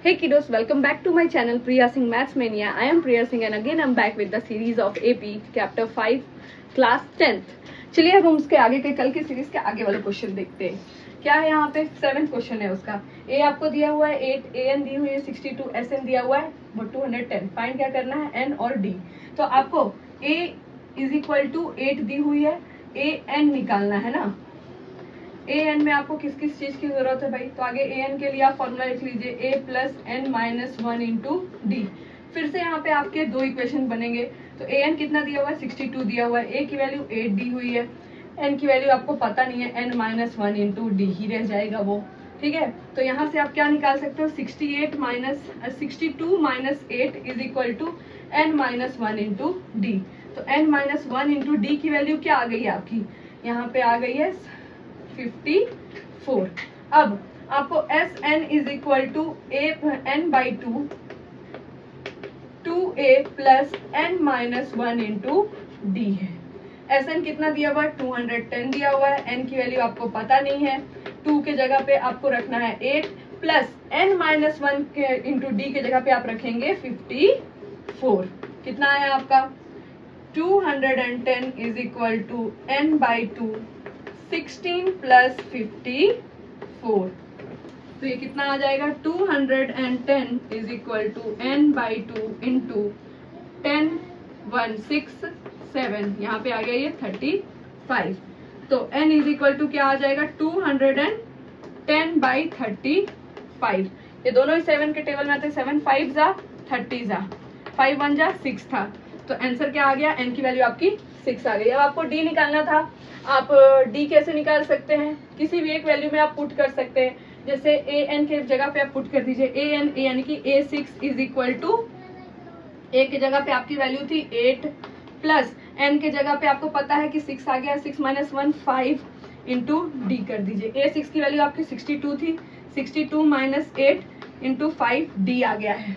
Hey kiddos, welcome back to my channel Priya Singh Maths Mania. I am Priya Singh and again I'm back with the series of AP Chapter 5 Class 10th. चलिए अब हम उसके आगे के कल की series के आगे वाले क्वेश्चन देखते हैं. क्या है यहाँ पे 7 क्वेश्चन है उसका. A आपको दिया हुआ है 8, AN दी हुई है 62, SN दिया हुआ है 210. फाइंड क्या करना है N और D. तो आपको A = 8 दी हुई है, AN निकालना है ना. AN में आपको किस किस चीज की जरूरत है भाई. तो आगे AN के लिए आप फॉर्मूला लिख लीजिए A + N - 1 × D. फिर से यहाँ पे आपके दो इक्वेशन बनेंगे. तो AN कितना दिया हुआ है 62 दिया हुआ है, A की वैल्यू 8 दी हुई है, N की वैल्यू आपको पता नहीं है, N - 1 × D ही रह जाएगा वो. ठीक है. तो यहाँ से आप क्या निकाल सकते हो 62 - 8 = N - 1 × D. तो N - 1 × D की वैल्यू क्या आ गई है आपकी, यहाँ पे आ गई है 54. अब आपको SN = AN/2 2A + N - 1 × D है. SN कितना दिया हुआ है 210 दिया हुआ है, N की वैल्यू आपको पता नहीं है. 2 के जगह पे आपको रखना है 8 प्लस N - 1 × D के जगह पे आप रखेंगे 54. कितना है आपका 210 = N/2 16 + 54. तो ये कितना आ जाएगा 210 = N/2 × 10 1 6 7. यहाँ पे आ गया ये 35. तो N = क्या आ जाएगा 210/35. ये दोनों ही 7 के टेबल में आते हैं. 7 5 जा 30 जा 5 1 जा 6 था. तो आंसर क्या आ गया, N की वैल्यू आपकी 6 आ गई. अब आपको D निकालना था. आप D कैसे निकाल सकते हैं, किसी भी एक वैल्यू में आप पुट कर सकते हैं. जैसे AN के जगह पे आप पुट कर दीजिए AN यानी कि A6 = A के जगह पे आपकी वैल्यू थी 8 प्लस N के जगह पे आपको पता है कि 6 आ गया, 6 - 1 5 × D कर दीजिए. A6 की वैल्यू आपकी 62 थी, 62 - 8 × 5 D आ गया है.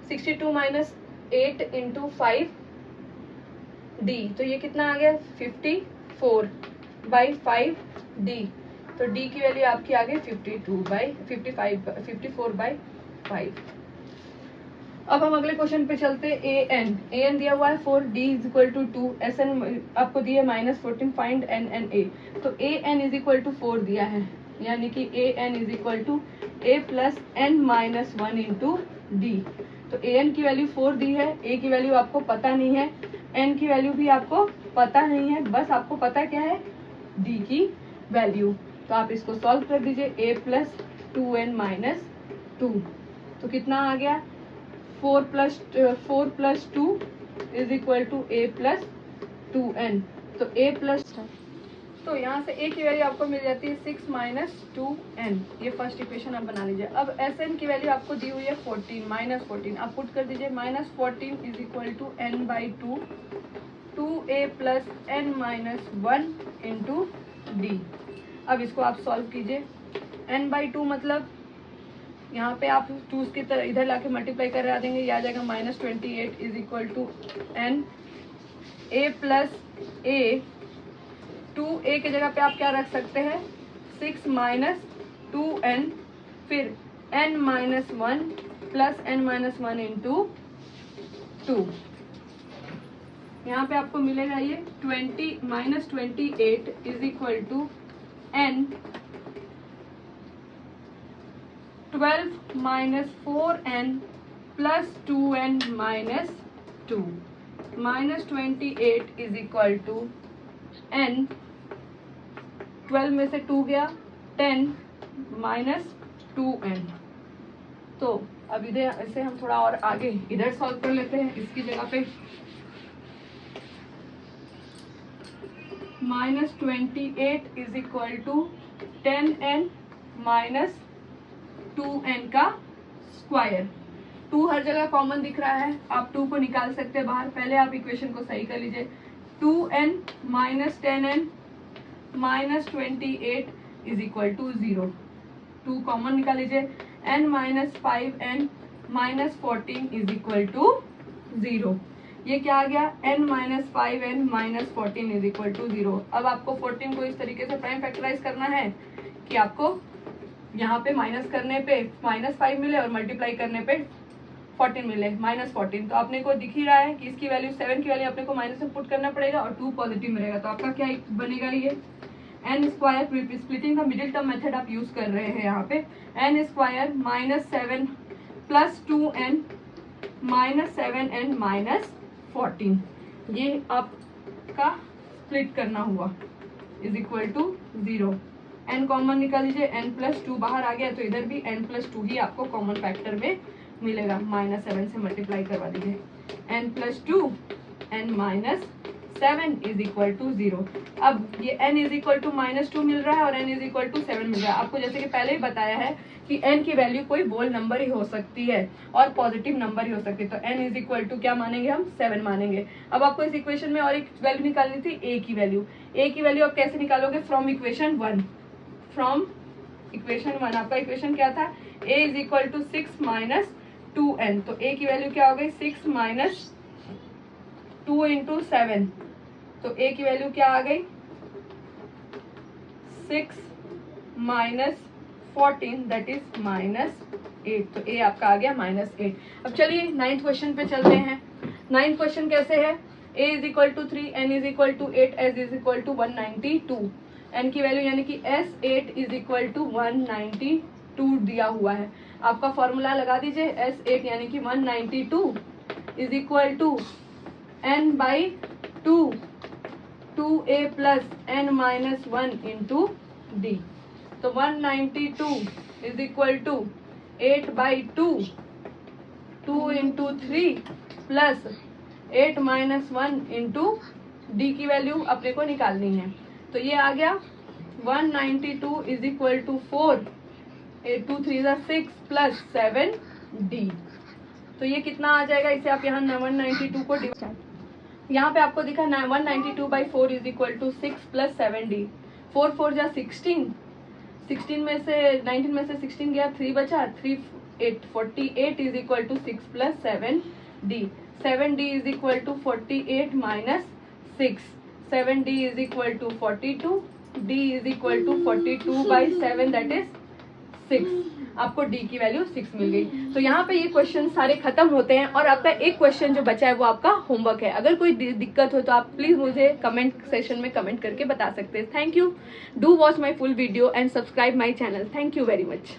62 - 8 × 5 D. तो ये कितना आ गया 54/5 D. तो D की वैल्यू आपकी आ गई 54/5. अब हम अगले क्वेश्चन पे चलते. AN दिया हुआ है 4, D = 2, SN आपको दिया -14. Find N and A. तो AN = 4 दिया है, यानी कि AN = A + N - 1 × D. तो AN की वैल्यू 4 दी है, A की वैल्यू आपको पता नहीं है, N की वैल्यू भी आपको पता नहीं है, बस आपको पता क्या है D की वैल्यू. तो आप इसको सॉल्व कर दीजिए A + 2N - 2. तो कितना आ गया 4 + 2 = A + 2N. तो A + तो यहाँ से A की वैल्यू आपको मिल जाती है 6 - 2N. ये फर्स्ट इक्वेशन आप बना लीजिए. अब SN की वैल्यू आपको दी हुई है 14 -14. आप पुट कर दीजिए -14 = N/2 2A + N - 1 × D. अब इसको आप सॉल्व कीजिए. N/2 मतलब यहाँ पे आप 2 की तरह इधर लाके मल्टीप्लाई करा देंगे, ये आ जाएगा -28 = N. A + A 2A के जगह पे आप क्या रख सकते हैं 6 - 2N. फिर N - 1 + N - 1 × 2. यहाँ पे आपको मिलेगा ये 28 = N 12 - 4N + 2N - 2. -28 = N 12 में से 2 गया 10 - 2N. तो अब इधर ऐसे हम थोड़ा और आगे इधर सॉल्व कर लेते हैं. इसकी जगह पे -28 = 10N - 2N का स्क्वायर. 2 हर जगह कॉमन दिख रहा है, आप 2 को निकाल सकते हैं बाहर. पहले आप इक्वेशन को सही कर लीजिए. 2N - 10N - 28 = 0. 2 कॉमन निकाल लीजिए. N - 5N - 14 = 0. ये क्या आ गया n - 5n - 14 = 0. अब आपको 14 को इस तरीके से प्राइम फैक्टराइज करना है कि आपको यहाँ पे माइनस करने पे -5 मिले और मल्टीप्लाई करने पे 14 मिले, -14। तो आपने को दिख ही रहा है कि इसकी वैल्यू 7 की वैल्यू अपने को माइनस में पुट करना पड़ेगा और 2 पॉजिटिव मिलेगा। तो आपका क्या बनेगा, ये n square, splitting the middle term method आप यूज कर रहे हैं यहाँ पे, n स्क्वायर -7 + 2n -7n -14, ये आपका स्प्लिट करना हुआ is equal to 0। n common निकाल लीजिए, n + 2 बाहर आ गया तो इधर भी n + 2 ही आपको कॉमन फैक्टर में मिलेगा। -7 से मल्टीप्लाई करवा दीजिए, n + 2 n -7 is equal to 0। अब ये n इज इक्वल टू -2 मिल रहा है और n इज इक्वल टू 7 मिल रहा है। आपको जैसे कि पहले ही बताया है कि n की वैल्यू कोई बोल नंबर ही हो सकती है और पॉजिटिव नंबर ही हो सकती है। तो n इज इक्वल टू क्या मानेंगे हम, 7 मानेंगे। अब आपको इस इक्वेशन में और एक वैल्यू निकालनी थी, a की वैल्यू। a की वैल्यू आप कैसे निकालोगे, फ्रॉम इक्वेशन 1। फ्रॉम इक्वेशन 1 आपका इक्वेशन क्या था, a is equal to 6 - 2n। तो a की वैल्यू क्या हो गई, 6 - 2 × 7। तो a की वैल्यू क्या आ गई, 6 - 14 दैट इज -8। तो a आपका आ गया -8। अब चलिए 9th क्वेश्चन पे चलते हैं। 9th क्वेश्चन कैसे है, a is equal to 3, n is equal to 8, s is equal to 192। n की वैल्यू यानी कि S8 इज इक्वल टू 192 दिया हुआ है। आपका फॉर्मूला लगा दीजिए, S8 यानी कि 192 is equal to n/2 2a + n - 1 × d। तो 192 is equal to 8/2 2 × 3 plus 8 - 1 × d की वैल्यू अपने को निकालनी है। तो ये आ गया 192 is equal to 4, 8 2 3 6 plus 7d। तो ये कितना आ जाएगा, इसे आप यहाँ 192 को यहाँ पे आपको दिखा 192/4 इज इक्वल टू 6 + 7d। 4 4 जा 16, 16 में से 19 में से 16 गया, 3 बचा, 3 8 48 is equal to 6 + 7d। 7d is equal to 48 - 6, 7d is equal to 42, d is equal to 42/7 that is 6। आपको d की वैल्यू 6 मिल गई। तो यहाँ पे ये क्वेश्चन सारे खत्म होते हैं और आपका एक क्वेश्चन जो बचा है वो आपका होमवर्क है। अगर कोई दिक्कत हो तो आप प्लीज मुझे कमेंट सेशन में कमेंट करके बता सकते हैं। Thank you, do watch my full video and subscribe my channel. Thank you very much.